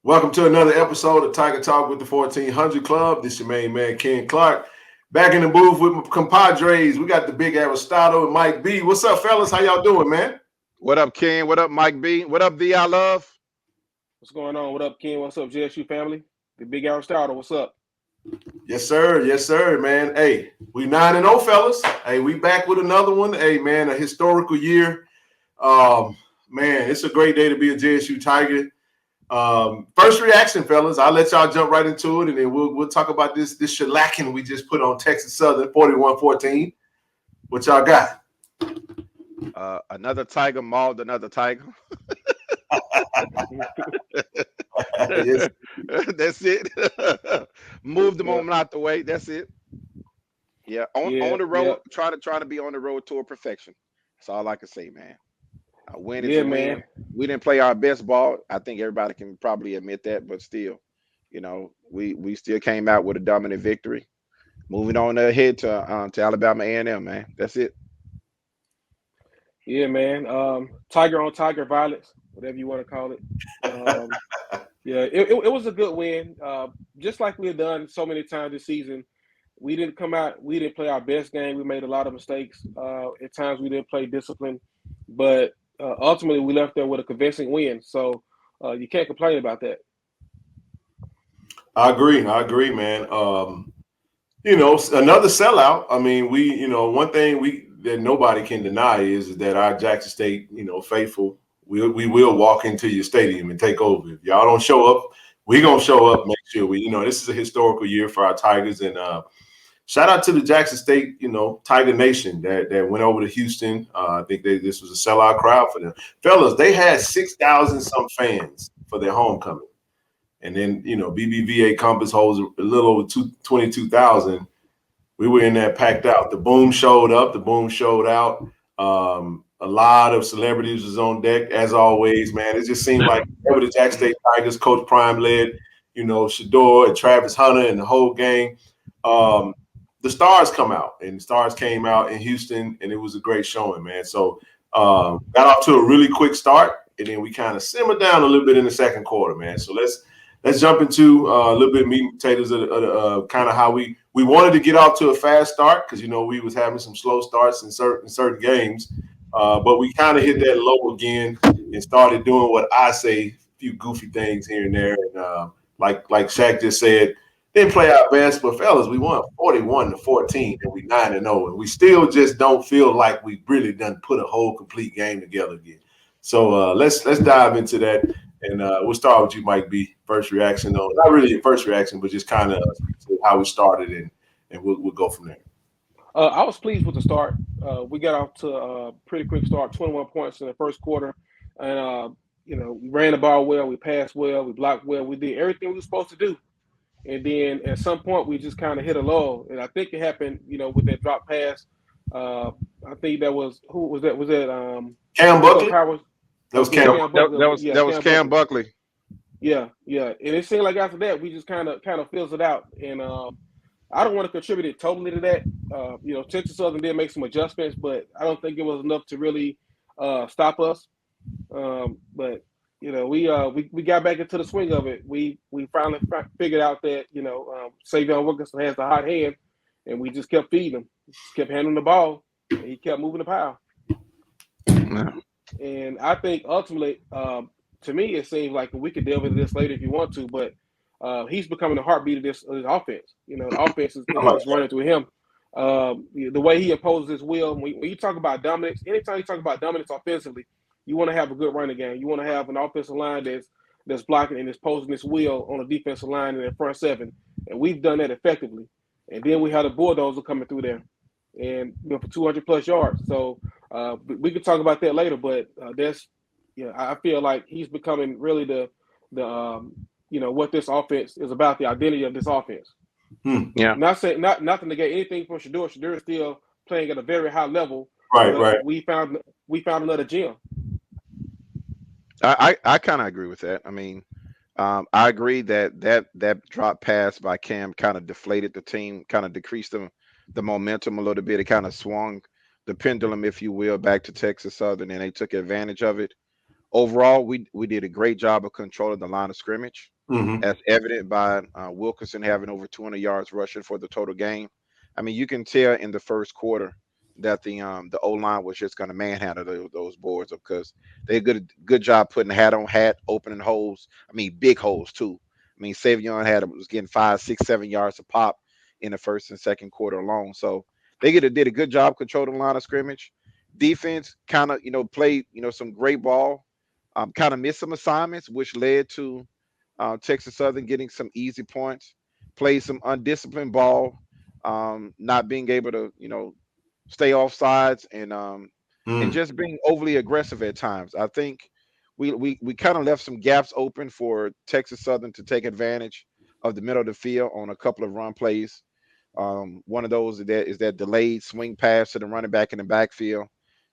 Welcome to another episode of Tiger Talk with the 1400 Club. This is your main man, Ken Clark. Back in the booth with my compadres. We got the big Aristotle and Mike B. What's up, fellas? How y'all doing, man? What up, Ken? What up, Mike B? What up, V? I love. What's going on? What up, Ken? What's up, JSU family? The big Aristotle, what's up? Yes, sir. Yes, sir, man. Hey, we 9-0, fellas. Hey, we back with another one. Hey, man, a historical year. Man, it's a great day to be a JSU Tiger. First reaction, fellas. I'll let y'all jump right into it, and then we'll talk about this shellacking we just put on Texas Southern, 41-14. What y'all got? Another Tiger mauled another Tiger. Yes. That's it. Move the moment out the way. That's it. Yeah, on the road. Try to be on the road toward perfection. That's all I can say, man. A win is a win. Man. We didn't play our best ball. I think everybody can probably admit that, but still, we still came out with a dominant victory. Moving on ahead to Alabama A&M, man. That's it. Yeah, man. Tiger on Tiger violence, whatever you want to call it. It was a good win. Just like we had done so many times this season, we didn't come out. We didn't play our best game. We made a lot of mistakes. At times, we didn't play discipline, but ultimately, we left there with a convincing win. So you can't complain about that. I agree, man. Another sellout. I mean, one thing that nobody can deny is that our Jackson State, faithful, we will walk into your stadium and take over. If y'all don't show up, we're gonna show up. Make sure this is a historical year for our Tigers, and shout out to the Jackson State, Tiger Nation that went over to Houston. I think this was a sellout crowd for them, fellas. They had 6,000 some fans for their homecoming. And then, BBVA Compass holds a little over 22,000. We were in there packed out. The boom showed up. The boom showed out. A lot of celebrities was on deck, as always, man. It just seemed like whenever the Jack State Tigers, Coach Prime led, Shador and Travis Hunter and the whole gang. The stars come out. And the stars came out in Houston, and it was a great showing, man. So got off to a really quick start, and then we kind of simmered down a little bit in the second quarter, man. So let's jump into a little bit of meat and potatoes of kind of how we wanted to get off to a fast start because, we was having some slow starts in certain games. But we kind of hit that low again and started doing what I say, a few goofy things here and there. And like Shaq just said, didn't play our best, but fellas, we won 41-14 and we 9-0. And we still just don't feel like we really done put a whole complete game together again. So let's dive into that. And we'll start with you, Mike B. First reaction, though. Not really a first reaction, but just kind of how we started, and we'll go from there. I was pleased with the start. We got off to a pretty quick start, 21 points in the first quarter. And, we ran the ball well, we passed well, we blocked well. We did everything we were supposed to do. And then at some point, we just kind of hit a lull. And I think it happened, with that drop pass. I think that was – who was that? Was that Cam Buckley? That was Cam Buckley. Yeah. And it seemed like after that, we just kind of fizzled out. And I don't want to contribute it totally to that. Texas Southern did make some adjustments, but I don't think it was enough to really stop us. But we got back into the swing of it. We finally figured out that Savion Wilkinson has the hot hand, and we just kept feeding him, just kept handing the ball, and he kept moving the pile. And I think ultimately, to me, it seems like we could delve into this later if you want to, but he's becoming the heartbeat of this offense. The offense is running through him. The way he imposes his will. When you talk about dominance, anytime you talk about dominance offensively, you want to have a good running game. You want to have an offensive line that's blocking and imposing its will on the defensive line in the front seven, and we've done that effectively. And then we had a bulldozer coming through there, and for 200 plus yards. So we could talk about that later, but I feel like he's becoming really the what this offense is about, the identity of this offense. Yeah. Not to negate anything from Shador. Shador is still playing at a very high level. Right. We found another gem. I kind of agree with that. I mean, I agree that drop pass by Cam kind of deflated the team, kind of decreased the momentum a little bit. It kind of swung the pendulum, if you will, back to Texas Southern, and they took advantage of it. overall, we did a great job of controlling the line of scrimmage, Mm-hmm. as evident by Wilkerson having over 200 yards rushing for the total game. I mean, you can tell in the first quarter that the O line was just going to manhandle those boards because they did a good job putting hat on hat, opening holes. I mean, big holes too. I mean, Savion was getting 5, 6, 7 yards a pop in the first and second quarter alone. So they did a good job controlling the line of scrimmage. Defense kind of played some great ball, kind of missed some assignments, which led to Texas Southern getting some easy points. Played some undisciplined ball, not being able to stay off sides and just being overly aggressive at times. I think we kind of left some gaps open for Texas Southern to take advantage of the middle of the field on a couple of run plays. One of those is that delayed swing pass to the running back in the backfield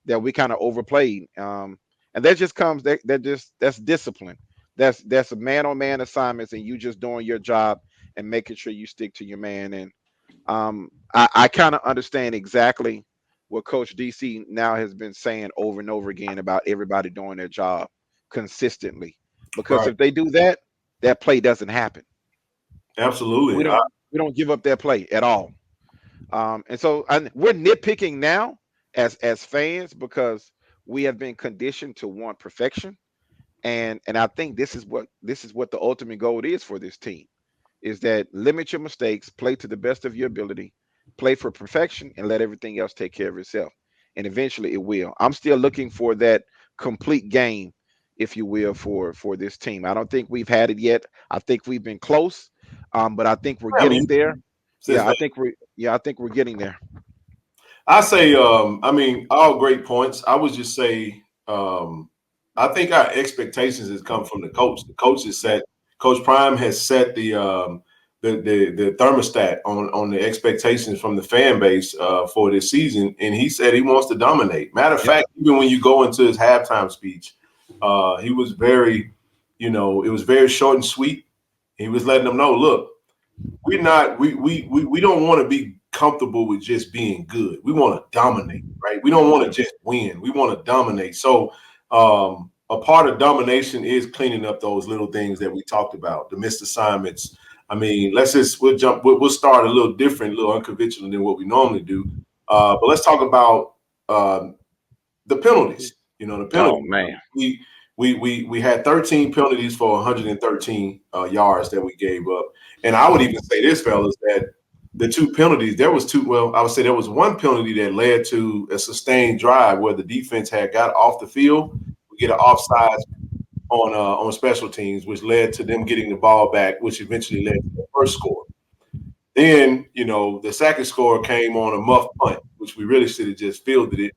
that we kind of overplayed. And that just comes that's discipline. That's a man-on-man assignments, and you just doing your job and making sure you stick to your man. And I kind of understand exactly what Coach DC now has been saying over and over again about everybody doing their job consistently. Because Right. if they do that, that play doesn't happen. Absolutely. We don't give up that play at all. And so we're nitpicking now as fans because we have been conditioned to want perfection. And I think this is what the ultimate goal is for this team is that limit your mistakes, play to the best of your ability, play for perfection, and let everything else take care of itself. And eventually it will. I'm still looking for that complete game, if you will, for this team. I don't think we've had it yet. I think we've been close, but I think we're I mean, getting there. since I think we're getting there. I say, I mean, all great points. I would just say, I think our expectations has come from the coach. The coach has set, Coach Prime has set the thermostat on the expectations from the fan base for this season, and he said he wants to dominate. Matter of fact, even when you go into his halftime speech, he was very, it was very short and sweet. He was letting them know, look, we don't want to be comfortable with just being good. We want to dominate, right? We don't want to just win. We want to dominate. So a part of domination is cleaning up those little things that we talked about, the missed assignments. I mean, we'll start a little different, a little unconventional than what we normally do. But let's talk about the penalties. The penalties. Oh man. We had 13 penalties for 113 yards that we gave up. And I would even say this, fellas, that the two penalties, I would say there was one penalty that led to a sustained drive where the defense had got off the field. We get an offside on special teams, which led to them getting the ball back, which eventually led to the first score. Then, the second score came on a muff punt, which we really should have just fielded it.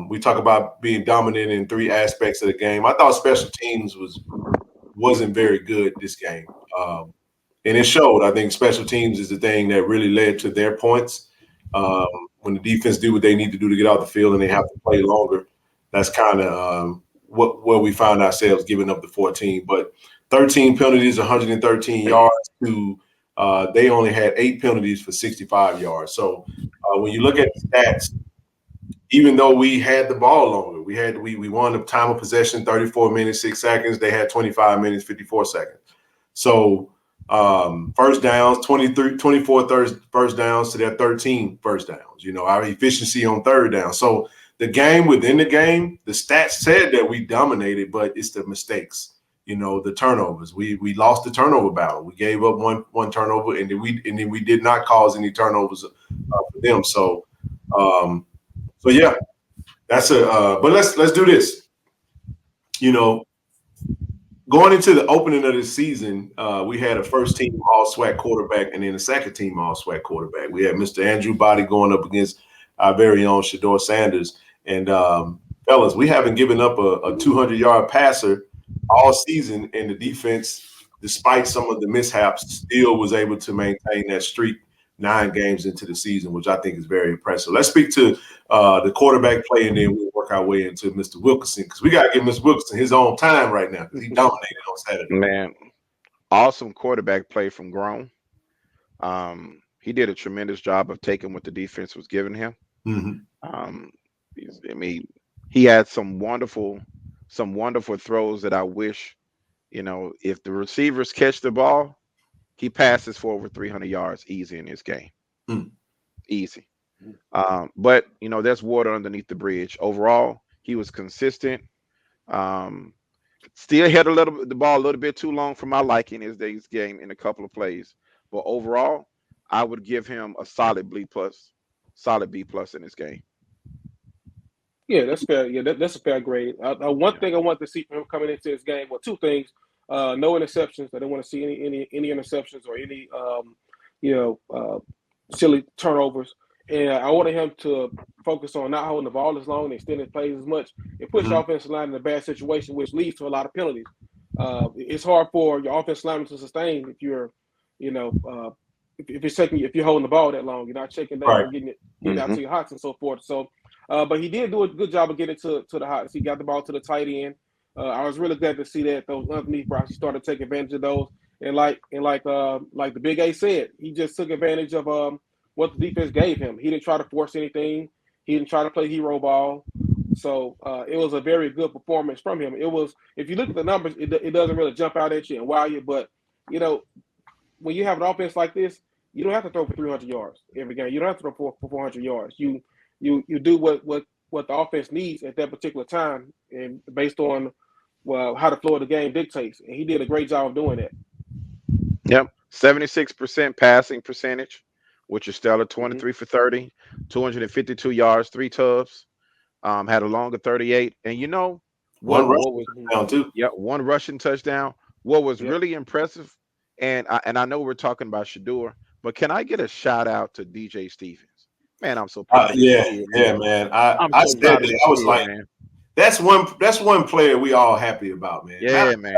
We talk about being dominant in three aspects of the game. I thought special teams wasn't very good this game. And it showed. I think special teams is the thing that really led to their points. When the defense do what they need to do to get out the field and they have to play longer, that's kind of where we found ourselves giving up the 14. But 13 penalties, 113 yards to they only had 8 penalties for 65 yards. So when you look at the stats, even though we had the ball longer, we won the time of possession 34 minutes, 6 seconds. They had 25 minutes, 54 seconds. So first downs, 24 first downs to their 13 first downs. Our efficiency on third down. So the game within the game, the stats said that we dominated, but it's the mistakes. The turnovers. We lost the turnover battle. We gave up one turnover, and then we did not cause any turnovers for them. So yeah, that's but let's do this. Going into the opening of the season, we had a first team all SWAC quarterback and then a second team all SWAC quarterback. We had Mr. Andrew Body going up against our very own Shador Sanders. And fellas, we haven't given up a 200-yard passer all season, and the defense, despite some of the mishaps, still was able to maintain that streak 9 games into the season, which I think is very impressive. Let's speak to the quarterback play, and then we'll work our way into Mr. Wilkerson, because we got to give Mr. Wilkerson his own time right now because he dominated on Saturday. Man, awesome quarterback play from Grown. He did a tremendous job of taking what the defense was giving him. Mm-hmm. I mean, he had some wonderful some wonderful throws that I wish, if the receivers catch the ball, he passes for over 300 yards easy in this game. Easy. But there's water underneath the bridge. Overall, he was consistent. Still had the ball a little bit too long for my liking in this game in a couple of plays. But overall, I would give him a solid B plus in this game. Yeah, that's fair. Yeah, that's a fair grade. One thing I want to see from him coming into this game, well, two things: no interceptions. I don't want to see any interceptions or any silly turnovers. And I wanted him to focus on not holding the ball as long and extending plays as much and push the offensive line in a bad situation, which leads to a lot of penalties. It's hard for your offensive lineman to sustain if you're, if you're holding the ball that long, you're not checking down and getting out to your hots and so forth. So, but he did do a good job of getting to the hots. He got the ball to the tight end. I was really glad to see that those underneath routes, he started to take advantage of those. And like the Big A said, he just took advantage of what the defense gave him. He didn't try to force anything. He didn't try to play hero ball. So it was a very good performance from him. It was, if you look at the numbers, it doesn't really jump out at you and wow you. But when you have an offense like this, you don't have to throw for 300 yards every game. You don't have to throw for 400 yards. You do what the offense needs at that particular time, and based on how the flow of the game dictates. And he did a great job of doing that. Yep, 76% passing percentage, which is stellar. 23 for 30, 252 yards, 3 tubs. Had a longer 38, and one rushing touchdown too. Yeah, one rushing touchdown. What was really impressive, and I know we're talking about Shador, but can I get a shout out to DJ Stevens? Man, I'm so proud of this kid, man. I so proud of this I was kid, like, man. That's one player we all happy about, man. Yeah, man.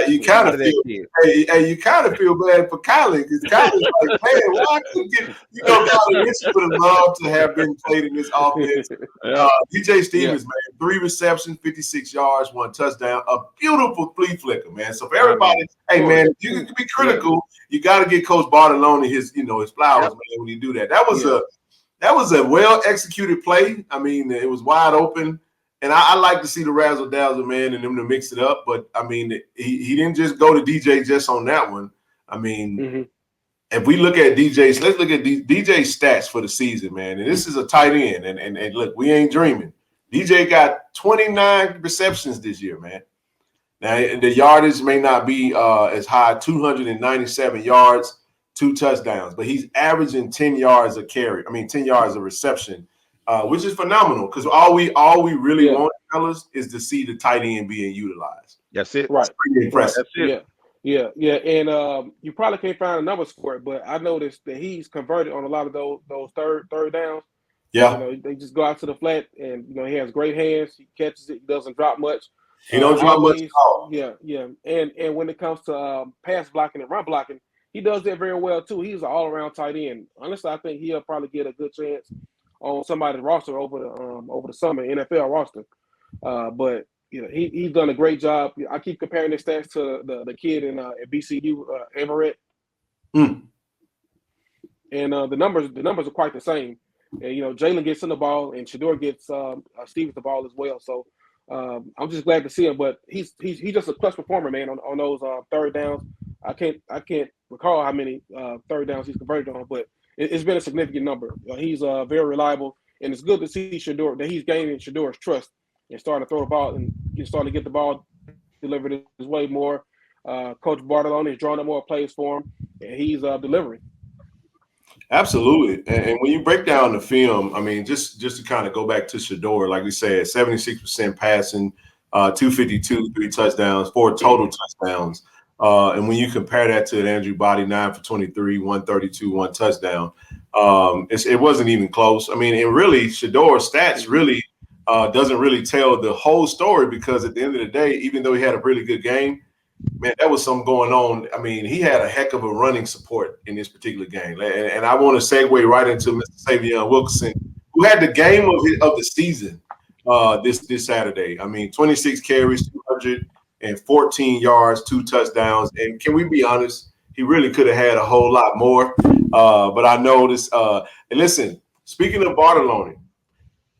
You kind of feel, you kind of feel bad for Kylie because Kylie's like, man, why couldn't get, Kylie Mitchell would have loved to have been played in this offense. DJ Stevens, man, 3 receptions, 56 yards, 1 touchdown, a beautiful flea flicker, man. So for everybody, man, you can be critical. You got to get Coach Bartolone his flowers, man, when you do that. That was a well executed play. I mean, it was wide open. And I like to see the razzle dazzle, man, and them to mix it up. But I mean, he didn't just go to DJ just on that one. I mean, if we look at DJ's, let's look at DJ's stats for the season, man. And this is a tight end. And look, we ain't dreaming. DJ got 29 receptions this year, man. Now the yardage may not be as high, 297 yards, 2 touchdowns, but he's averaging 10 yards a carry. 10 yards a reception. Which is phenomenal because all we really want, fellas, is to see the tight end being utilized. That's it. Right. That's pretty impressive. That's it. Yeah. And you probably can't find the numbers for it, but I noticed that he's converted on a lot of those third downs. Yeah. They just go out to the flat, and he has great hands. He catches it. He doesn't drop much. He don't drop much at all. Yeah. And when it comes to pass blocking and run blocking, he does that very well too. He's an all-around tight end. Honestly, I think he'll probably get a good chance on somebody's roster over the summer, NFL roster. But he's done a great job. I keep comparing his stats to the kid in at BCU, Everett. And the numbers are quite the same. And Jalen gets in the ball, and Shador gets Stevens the ball as well. So I'm just glad to see him. But he's just a clutch performer, man. On those third downs, I can't recall how many third downs he's converted on, but it's been a significant number. He's very reliable, and it's good to see Shador that he's gaining Shador's trust and starting to throw the ball and starting to get the ball delivered his way more. Coach Bartolone is drawing up more plays for him, and he's delivering. Absolutely. And when you break down the film, just to kind of go back to Shador, like we said, 76% passing, 252, 3 touchdowns, 4 total touchdowns. And when you compare that to Andrew Body, 9 for 23, 132, 1 touchdown, it wasn't even close. And really, Shador's stats really doesn't really tell the whole story because at the end of the day, even though he had a really good game, man, that was something going on. He had a heck of a running support in this particular game. And I want to segue right into Mr. Savion Wilkerson, who had the game of the season this Saturday. 26 carries, 214 yards, 2 touchdowns. And can we be honest? He really could have had a whole lot more. But I noticed, and listen, speaking of Bartolone,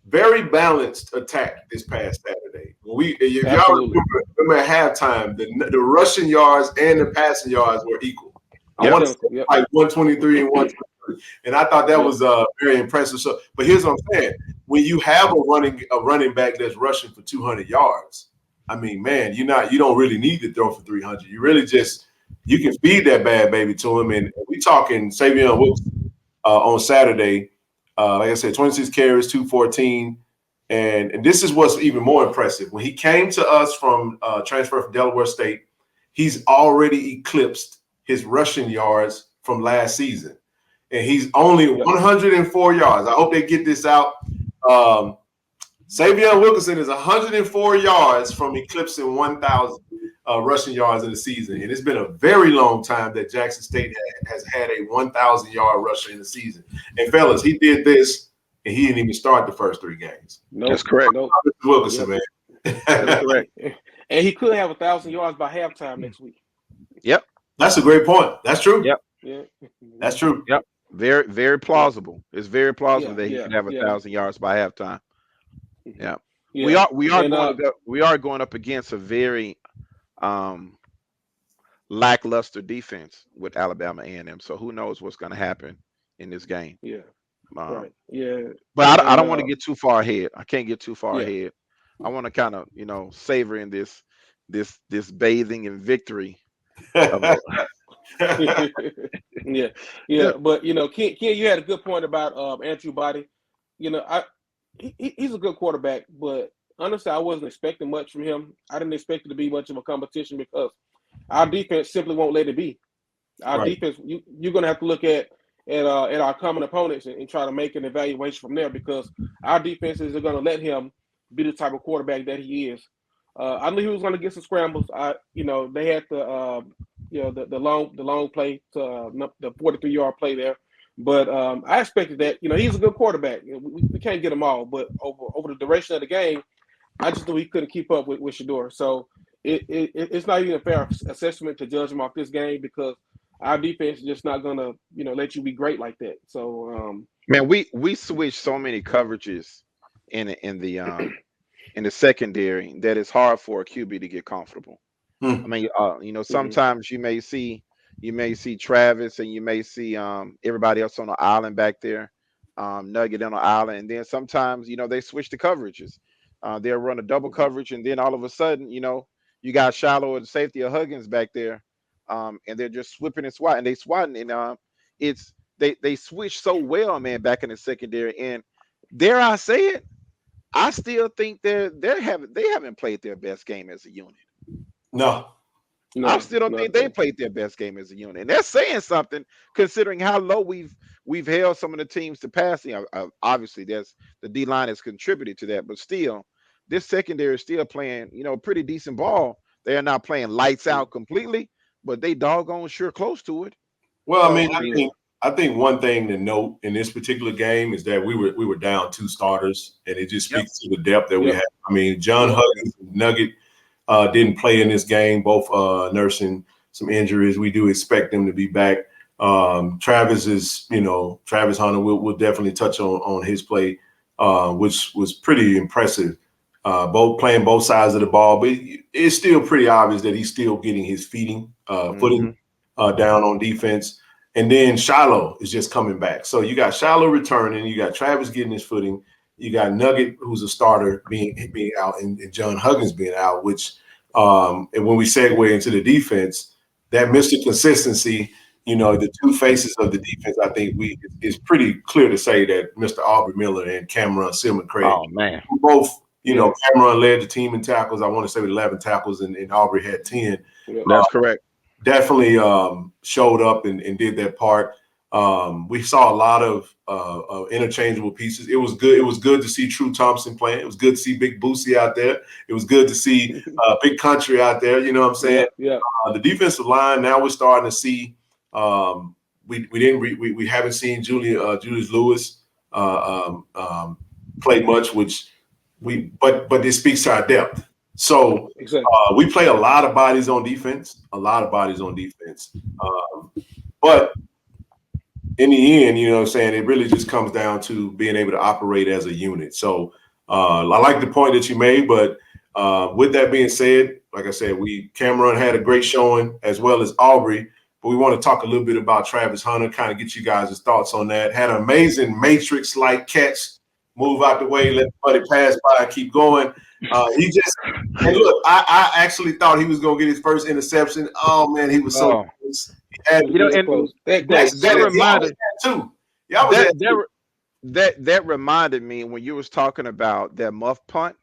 very balanced attack this past Saturday. When if y'all remember at halftime, the rushing yards and the passing yards were equal. I want to say like 123 and 123, and I thought that was very impressive. So, but here's what I'm saying: when you have a running back that's rushing for 200 yards, I mean, man, you don't really need to throw for 300. You really you can feed that bad baby to him. And we talking Savion Wilson on Saturday. Like I said, 26 carries, 214. And this is what's even more impressive. When he came to us from transfer from Delaware State, he's already eclipsed his rushing yards from last season. And he's only 104 yards. I hope they get this out. Savion Wilkinson is 104 yards from eclipsing 1,000 rushing yards in the season. And it's been a very long time that Jackson State has had a 1,000-yard rusher in the season. And, fellas, he did this, and he didn't even start the first 3 games. No, that's correct. No, Wilkinson, man. That's correct. And he could have 1,000 yards by halftime next week. Yep. That's a great point. That's true. Yep. Yeah. That's true. Yep. Very, very plausible. It's very plausible that he can have 1,000 yards by halftime. Yeah. We are going up against a very lackluster defense with Alabama A&M. So who knows what's going to happen in this game? Yeah. Right. Yeah. But I don't want to get too far ahead. I can't get too far ahead. I want to kind of, savor in this bathing in victory. Yeah. But Ken, you had a good point about Andrew Body. He's a good quarterback, but honestly, I wasn't expecting much from him. I didn't expect it to be much of a competition because our defense simply won't let it be. Our defense, you're going to have to look at our common opponents and try to make an evaluation from there because our defenses are going to let him be the type of quarterback that he is. I knew he was going to get some scrambles. They had the long play to the 43-yard play there. But I expected that. He's a good quarterback. We can't get them all, but over the duration of the game, I just knew he couldn't keep up with Shedeur. So it's not even a fair assessment to judge him off this game because our defense is just not gonna let you be great like that. So man, we switched so many coverages in the secondary that it's hard for a QB to get comfortable. I mean, sometimes you may see Travis and you may see everybody else on the island back there, Nugget on the island, and then sometimes they switch the coverages. They'll run a double coverage, and then all of a sudden, you got Shiloh and safety of Huggins back there, and they're just sweeping and swatting. They swatting, and they switch so well, man, back in the secondary. And dare I say it, I still think they haven't played their best game as a unit. No, I still don't think they played their best game as a unit, and that's saying something considering how low we've held some of the teams to passing. Obviously, the D line has contributed to that, but still, this secondary is still playing pretty decent ball. They are not playing lights out completely, but they doggone sure close to it. Well, I think one thing to note in this particular game is that we were down 2 starters, and it just speaks to the depth that we have. I mean, John Huggins and Nugget didn't play in this game, both nursing some injuries. We do expect them to be back. Travis Hunter will definitely touch on his play, which was pretty impressive. Playing both sides of the ball, but it's still pretty obvious that he's still getting his footing down on defense. And then Shiloh is just coming back. So you got Shiloh returning, you got Travis getting his footing, you got Nugget, who's a starter, being out, and John Huggins being out, which and when we segue into the defense, that Mr. Consistency, the 2 faces of the defense, I think it's pretty clear to say that Mr. Aubrey Miller and Cameron Silman Craig, both, Cameron led the team in tackles. I want to say with 11 tackles, and Aubrey had 10. That's correct. Definitely showed up and did their part. We saw a lot of interchangeable pieces. It was good. It was good to see True Thompson playing. It was good to see Big Boosie out there. It was good to see Big Country out there. You know what I'm saying? Yeah. The defensive line. Now we're starting to see. We haven't seen Julius Lewis play much, but it speaks to our depth. So we play a lot of bodies on defense. But in the end, it really just comes down to being able to operate as a unit. So I like the point that you made, but With that being said, like I said, Cameron had a great showing as well as Aubrey, but we want to talk a little bit about Travis Hunter, kind of get you guys' thoughts on that. Had an amazing Matrix-like catch, move out the way, let the buddy pass by and keep going. And look, I actually thought he was going to get his first interception. Oh, man, he was so close. That reminded too. That reminded me when you was talking about that muff punt.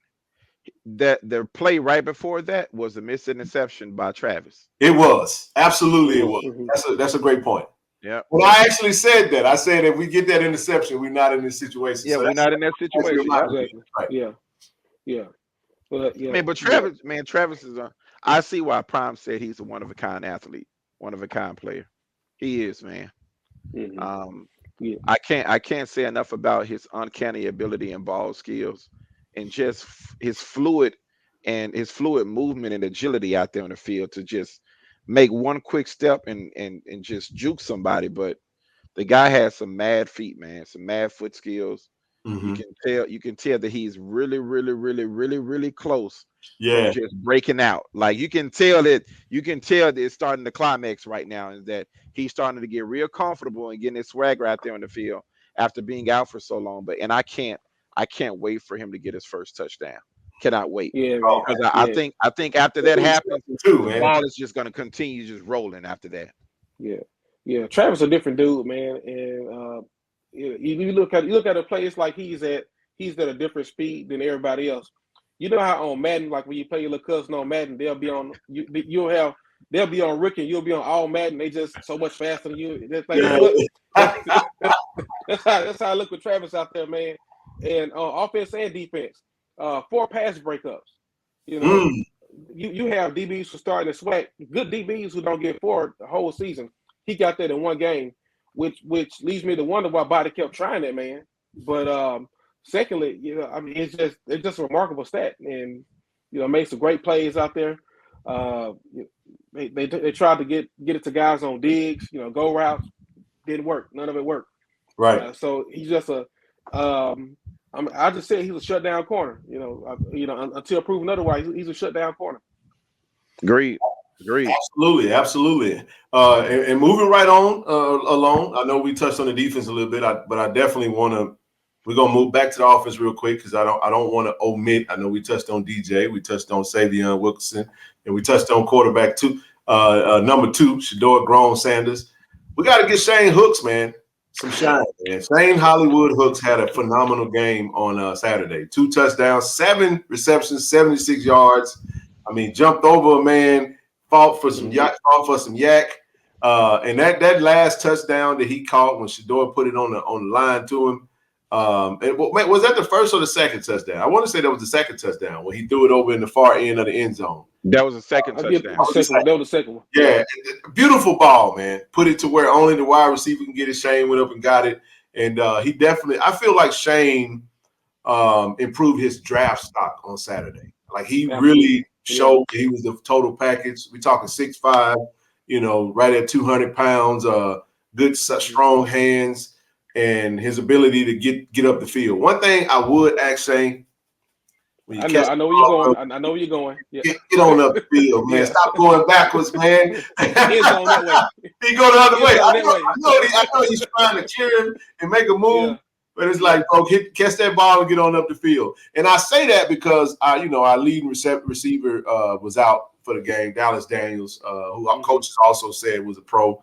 That the play right before that was a missed interception by Travis. It was absolutely it was. That's a great point. Yeah. Well, I actually said that. I said if we get that interception, we're not in this situation. Yeah, we're not in that situation. Yeah. But yeah. But Travis is I see why Prime said he's a one of a kind athlete, one of a kind player. He is, man. I can't say enough about his uncanny ability and ball skills and just his fluid movement and agility out there on the field to just make one quick step and just juke somebody. But the guy has some mad feet, man, some mad foot skills. You can tell that he's really close from just breaking out. Like you can tell that it's starting to climax right now, and that he's starting to get real comfortable and getting his swagger out there on the field after being out for so long. I can't wait for him to get his first touchdown. Cannot wait. Yeah, because I think after that happens, the ball is just going to continue just rolling after that. Yeah. Travis a different dude, man, and you look at a play, it's like he's at a different speed than everybody else. You know how on Madden, like when you play your little cousin on Madden, they'll be on Rick and you'll be on all Madden. They just so much faster than you. That's how I look with Travis out there, man. And offense and defense, 4 pass breakups. You know, you have DBs who starting to sweat. Good DBs who don't get forward the whole season. He got that in one game, which leads me to wonder why Body kept trying that, man. But secondly, it's just a remarkable stat, and made some great plays out there. They tried to get it to guys on digs, go routes, didn't work. None of it worked. Right. So he's just I just said he's a shutdown corner. Until proven otherwise, he's a shutdown corner. Agreed. Absolutely. And moving right on along. I know we touched on the defense a little bit, but I definitely want to. We're gonna move back to the offense real quick because I don't want to omit. I know we touched on DJ, we touched on Savion Wilkerson, and we touched on quarterback number 2, Shedeur Grown Sanders. We got to get Shane Hooks, man, some shine, man. Shane Hollywood Hooks had a phenomenal game on Saturday. 2 touchdowns, 7 receptions, 76 yards. I mean, jumped over a man, fought for some yak. And that last touchdown that he caught when Shedeur put it on the line to him. Was that the first or the second touchdown? I want to say that was the second touchdown when he threw it over in the far end of the end zone. That was the second touchdown. That was the second one. Yeah, beautiful ball, man. Put it to where only the wide receiver can get it. Shane went up and got it, and he definitely. I feel like Shane improved his draft stock on Saturday. Like he really showed that he was the total package. We talking 6'5", right at 200 pounds. Good, strong hands. And his ability to get up the field. One thing I would ask Shane, I know where you're going. I know where you're going. Yeah. Get on up the field, man. Stop going backwards, man. He's going that way. He go the other way. I know he's trying to clear him and make a move, but it's like, bro, catch that ball and get on up the field. And I say that because our leading receiver was out for the game, Dallas Daniels, who our coaches also said was a pro.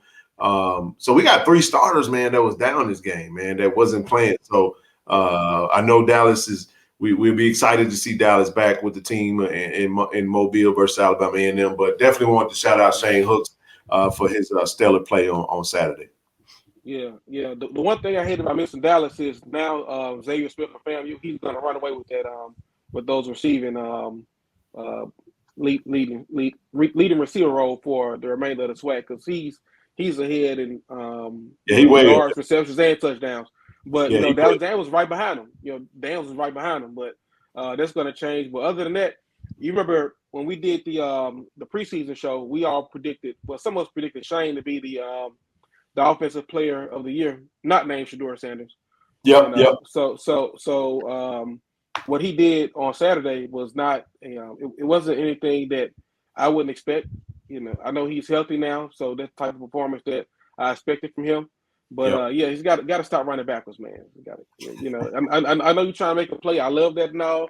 So we got 3 starters, man, that was down this game, man, that wasn't playing. So I know Dallas is. We'll be excited to see Dallas back with the team in Mobile versus Alabama A&M. But definitely want to shout out Shane Hooks for his stellar play on Saturday. Yeah. The one thing I hate about missing Dallas is now Xavier Smith for FAMU. He's going to run away with that with those receiving leading receiver role for the remainder of the SWAC because he's ahead in yards, receptions, and touchdowns. But Dallas Dan was right behind him. Daniels was right behind him. But that's going to change. But other than that, you remember when we did the preseason show, we all predicted. Well, some of us predicted Shane to be the offensive player of the year, not named Shedeur Sanders. Yep. So what he did on Saturday was not, it wasn't anything that I wouldn't expect. I know he's healthy now, so that's the type of performance that I expected from him. But yeah, he's got to stop running backwards, man. I know you're trying to make a play. I love that and all.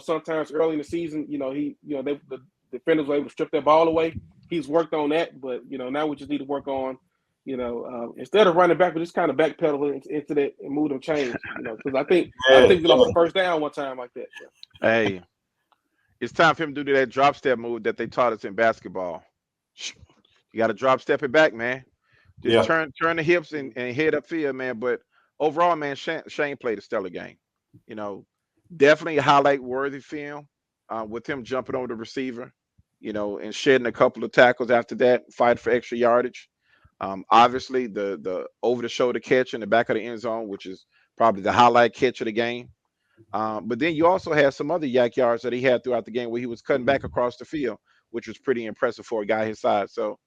Sometimes early in the season, the defenders were able to strip that ball away. He's worked on that, but now we just need to work on, instead of running back, we just kind of backpedal into that and move them chains. Because I think we lost the first down one time like that. Yeah. Hey, it's time for him to do that drop step move that they taught us in basketball. You got to drop step it back, man. Just turn the hips and head upfield, man. But overall, man, Shane played a stellar game. Definitely a highlight worthy film with him jumping over the receiver, and shedding a couple of tackles after that, fight for extra yardage. Obviously, the over the shoulder catch in the back of the end zone, which is probably the highlight catch of the game. But then you also had some other yak yards that he had throughout the game where he was cutting back across the field, which was pretty impressive for a guy his size. So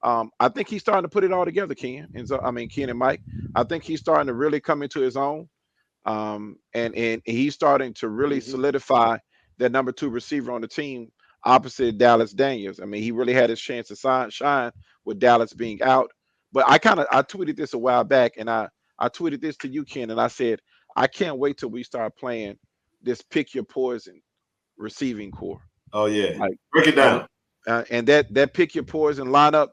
I think he's starting to put it all together, Ken. And so, Ken and Mike, I think he's starting to really come into his own. And he's starting to really solidify that number 2 receiver on the team opposite Dallas Daniels. He really had his chance to shine with Dallas being out. But I tweeted this a while back, and I tweeted this to you, Ken, and I said, I can't wait till we start playing this pick your poison receiving core. Oh yeah, break it down. And that pick your poison lineup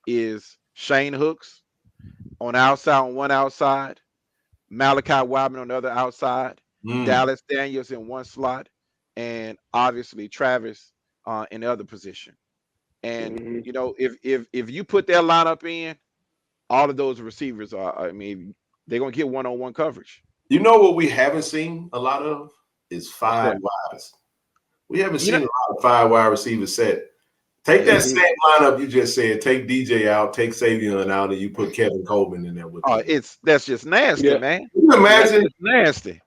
is Shane Hooks on one outside, Malachi Wideman on the other outside, Dallas Daniels in one slot, and obviously Travis in the other position. And if you put that lineup in, all of those receivers are, they're gonna get one-on-one coverage. What we haven't seen a lot of is 5 wides. We haven't seen a lot of 5 wide receivers set. Take that same lineup you just said. Take DJ out, take Savion out, and you put Kevin Coleman in there with him. That's just nasty, man. Can you imagine? That's nasty.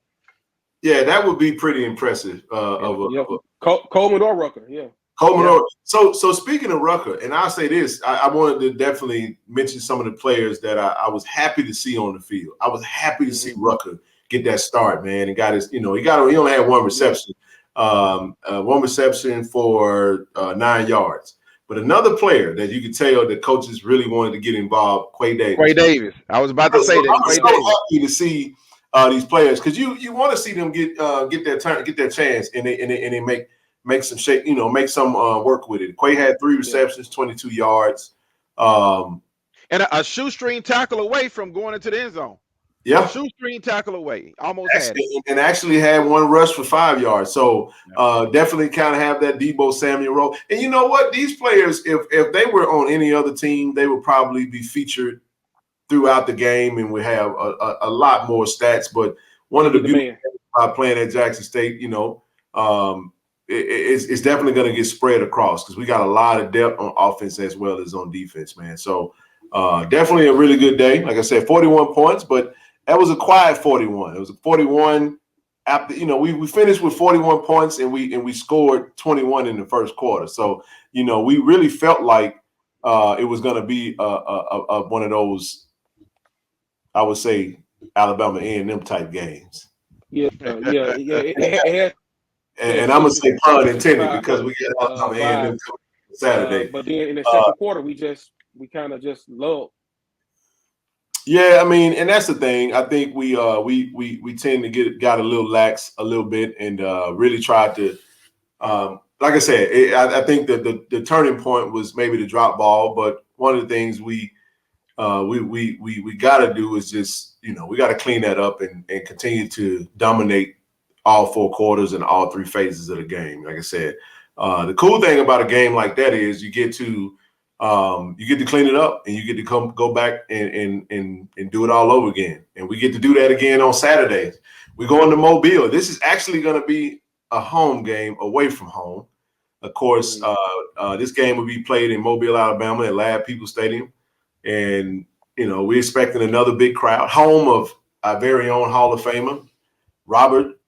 Yeah, that would be pretty impressive. Coleman or Rucker, yeah. Coleman or so speaking of Rucker, and I'll say this, I wanted to definitely mention some of the players that I was happy to see on the field. I was happy to see Rucker get that start, man, and got his, he only had 1 reception. 1 reception for 9 yards. But another player that you could tell the coaches really wanted to get involved, Quay Davis. I was about to say that. I'm so happy to see these players because you want to see them get their turn, get their chance, and they make some shape, make some work with it. Quay had 3 receptions, 22 yards, and a shoestring tackle away from going into the end zone. Yeah, shoestring tackle away, almost had it. And actually had 1 rush for 5 yards. So definitely kind of have that Deebo Samuel role. And you know what? These players, if they were on any other team, they would probably be featured throughout the game and would have a lot more stats. But one of the beauty about playing at Jackson State, it's definitely going to get spread across because we got a lot of depth on offense as well as on defense, man. So definitely a really good day. Like I said, 41 points, but that was a quiet 41. It was a 41 after, we finished with 41 points and we scored 21 in the first quarter. So, we really felt like it was going to be one of those, I would say, Alabama A&M type games. Yeah. And I'm going to say pun intended because we get Alabama A&M Saturday. But then in the second quarter, we kind of just lulled. Yeah, and that's the thing. I think we tend to got a little lax a little bit and really tried to, like I said, I think that the turning point was maybe the drop ball. But one of the things we got to do is just we got to clean that up and continue to dominate all 4 quarters and all 3 phases of the game. Like I said, the cool thing about a game like that is you get to clean it up and you get to go back and do it all over again. And we get to do that again on Saturday. We're going to Mobile. This is actually going to be a home game away from home. Of course, this game will be played in Mobile, Alabama at Lab People Stadium. And, we're expecting another big crowd, home of our very own Hall of Famer, Robert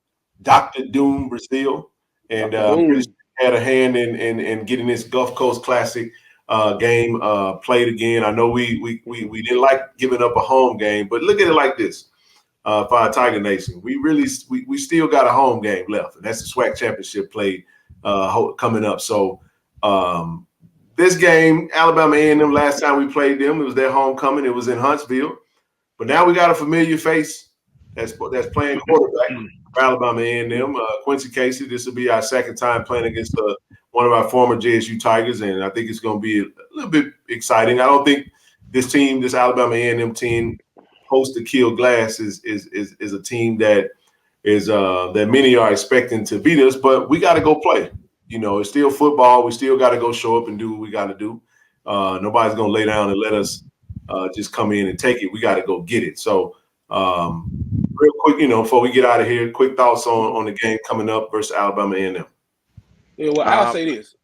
Dr. Doom Brazil. And had a hand in getting this Gulf Coast Classic game played again. I know we didn't like giving up a home game, but look at it like this. for our Tiger Nation. We still got a home game left, and that's the SWAC championship play coming up. So this game, Alabama A&M, last time we played them, it was their homecoming. It was in Huntsville. But now we got a familiar face that's playing quarterback for Alabama A&M. Quincy Casey, this will be our second time playing against one of our former JSU Tigers, and I think it's going to be a little bit exciting. I don't think this Alabama A&M team, post the Kill Glass, is a team that is that many are expecting to beat us, but we got to go play. It's still football. We still got to go show up and do what we got to do. Nobody's going to lay down and let us just come in and take it. We got to go get it. So real quick, before we get out of here, quick thoughts on the game coming up versus Alabama A&M. Yeah, well, I'll say this.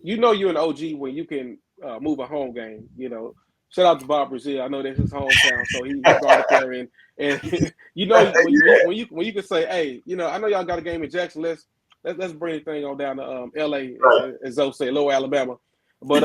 You're an OG when you can move a home game. Shout out to Bob Brazil. I know that's his hometown, so he brought it there. And when you can say, hey, I know y'all got a game in Jackson. Let's bring the thing on down to L.A. Right. As Zoe said, Lower Alabama. But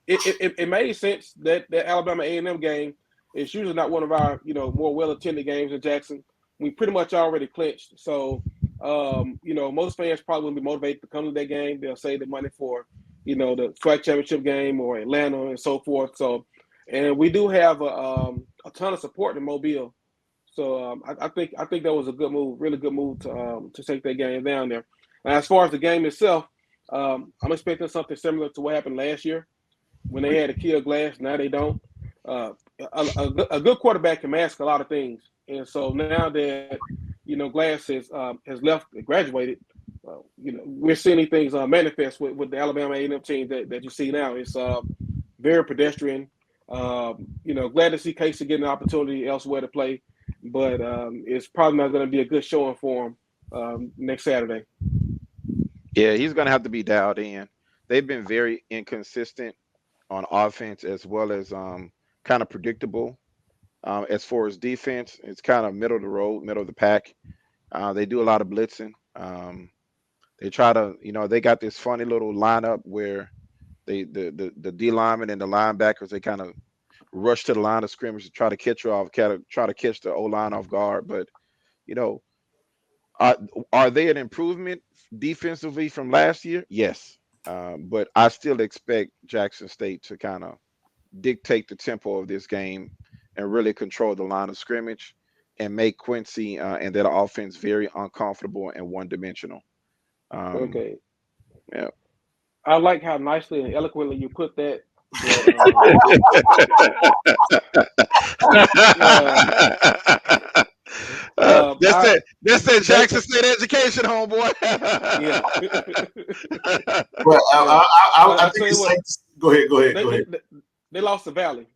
it made sense that the Alabama A&M game is usually not one of our more well attended games in Jackson. We pretty much already clinched, so most fans probably will be motivated to come to that game. They'll save the money for the SWAC championship game or Atlanta and so forth. So, and we do have a ton of support in Mobile. So I think that was a good move, really good move to take that game down there. And as far as the game itself, I'm expecting something similar to what happened last year when they had to kill Glass. Now they don't. A good quarterback can mask a lot of things, and so now that Glass has left, graduated, we're seeing these things manifest with the Alabama A&M team that you see now. It's very pedestrian. Glad to see Casey getting an opportunity elsewhere to play, but it's probably not going to be a good showing for him next Saturday. Yeah, he's going to have to be dialed in. They've been very inconsistent on offense as well as kind of predictable. As far as defense, it's kind of middle of the road, middle of the pack. They do a lot of blitzing. They try to, they got this funny little lineup where the D linemen and the linebackers, they kind of rush to the line of scrimmage to try to catch you off, try to catch the O-line off guard. But, are they an improvement defensively from last year? Yes. But I still expect Jackson State to kind of dictate the tempo of this game and really control the line of scrimmage and make Quincy and that offense very uncomfortable and one-dimensional. Okay. Yeah. I like how nicely and eloquently you put that. But, that's that Jackson State education, homeboy. Yeah. Well, I think it's safe. Go ahead. They lost the Valley.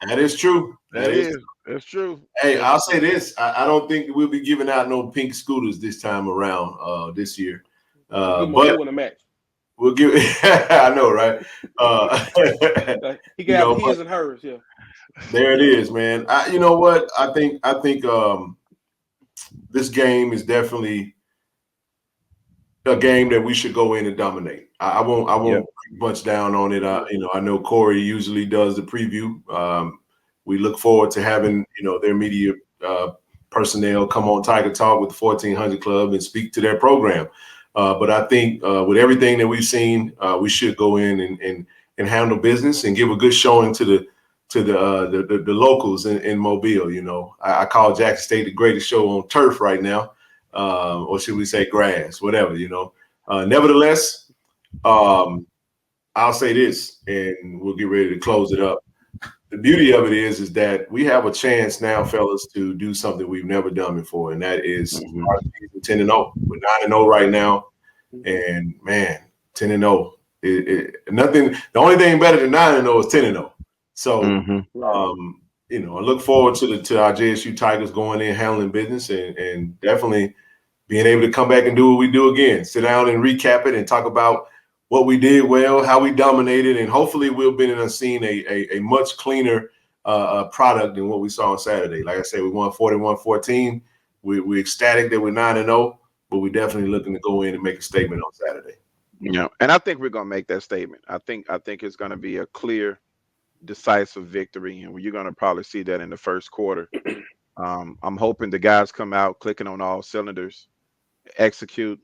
That is true. That's true. Hey, I'll say this. I don't think we'll be giving out no pink scooters this time around this year. But a match. We'll give I know, right? He got his and hers, yeah. There it is, man. You know what? I think this game is definitely a game that we should go in and dominate. I won't bunch down on it. I know Corey usually does the preview. We look forward to having their media personnel come on Tiger Talk with the 1400 Club and speak to their program. But I think with everything that we've seen, we should go in and handle business and give a good showing to the locals in Mobile. I call Jackson State the greatest show on turf right now, or should we say grass, whatever. Nevertheless, I'll say this, and we'll get ready to close it up. The beauty of it is that we have a chance now, fellas, to do something we've never done before, and that is our season 10-0. We're 9-0 right now, and man, 10-0. Nothing. The only thing better than 9-0 is 10-0. So, I look forward to our JSU Tigers going in, handling business, and definitely being able to come back and do what we do again. Sit down and recap it and talk about what we did well, how we dominated, and hopefully we'll be in a scene a much cleaner product than what we saw on Saturday. Like I said, we won 41-14. We're ecstatic that we're 9-0, but we're definitely looking to go in and make a statement on Saturday. Yeah, and I think we're gonna make that statement. I think it's gonna be a clear decisive victory, and you're going to probably see that in the first quarter. I'm hoping the guys come out clicking on all cylinders, execute.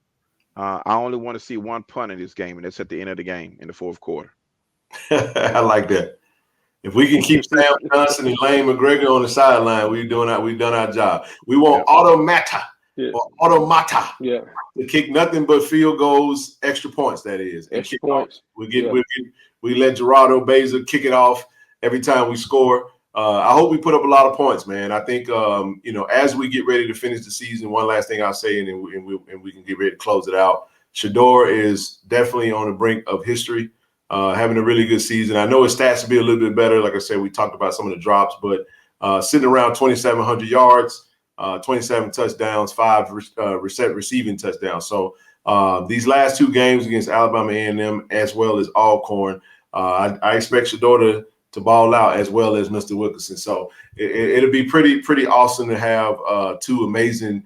I only want to see one punt in this game, and that's at the end of the game in the fourth quarter. I like that. If we can keep Sam Johnson and Lane McGregor on the sideline, we've done our job. We want automata to kick nothing but field goals, extra points. That is extra points. We let Gerardo Beza kick it off every time we score. I hope we put up a lot of points, man. I think as we get ready to finish the season, one last thing I'll say, and we can get ready to close it out. Shedeur is definitely on the brink of history. Having a really good season. I know his stats will be a little bit better. Like I said, we talked about some of the drops, but sitting around 2,700 yards, 27 touchdowns, 5 receiving touchdowns. So these last 2 games against Alabama A&M as well as Alcorn, I expect Shedeur to ball out as well as Mr. Wilkinson. So it'll be pretty awesome to have 2 amazing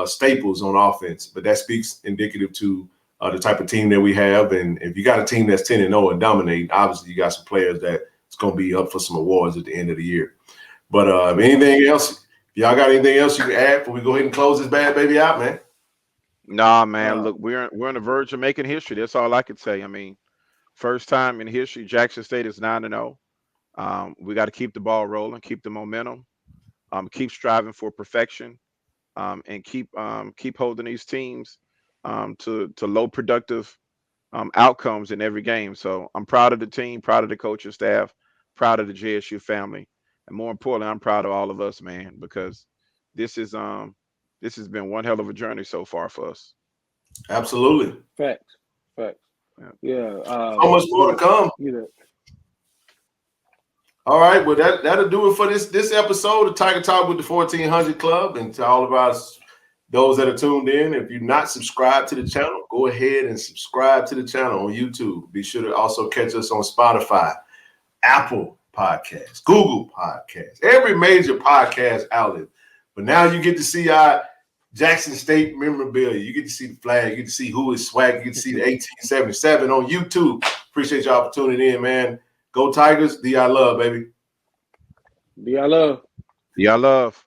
staples on offense. But that speaks indicative to the type of team that we have. And if you got a team that's 10-0 and dominating, obviously you got some players that's going to be up for some awards at the end of the year. But anything else, if y'all got anything else you can add before we go ahead and close this bad baby out, man? Nah, man, look, we're on the verge of making history. That's all I can say. I mean, first time in history, Jackson State is 9-0. We got to keep the ball rolling, keep the momentum, keep striving for perfection, and keep holding these teams to low productive outcomes in every game. So I'm proud of the team, proud of the coaching staff, proud of the JSU family, and more importantly, I'm proud of all of us, man, because this has been one hell of a journey so far for us. Absolutely. Facts. Yeah. So much more to come. All right, well that'll do it for this episode of Tiger Talk with the 1400 Club, and to all of us, those that are tuned in. If you're not subscribed to the channel, go ahead and subscribe to the channel on YouTube. Be sure to also catch us on Spotify, Apple Podcasts, Google Podcasts, every major podcast outlet. But now you get to see our Jackson State memorabilia. You get to see the flag. You get to see who is swag. You get to see the 1877 on YouTube. Appreciate y'all for tuning in, man. Go Tigers. D.I. love, baby. D.I. love. D.I. love.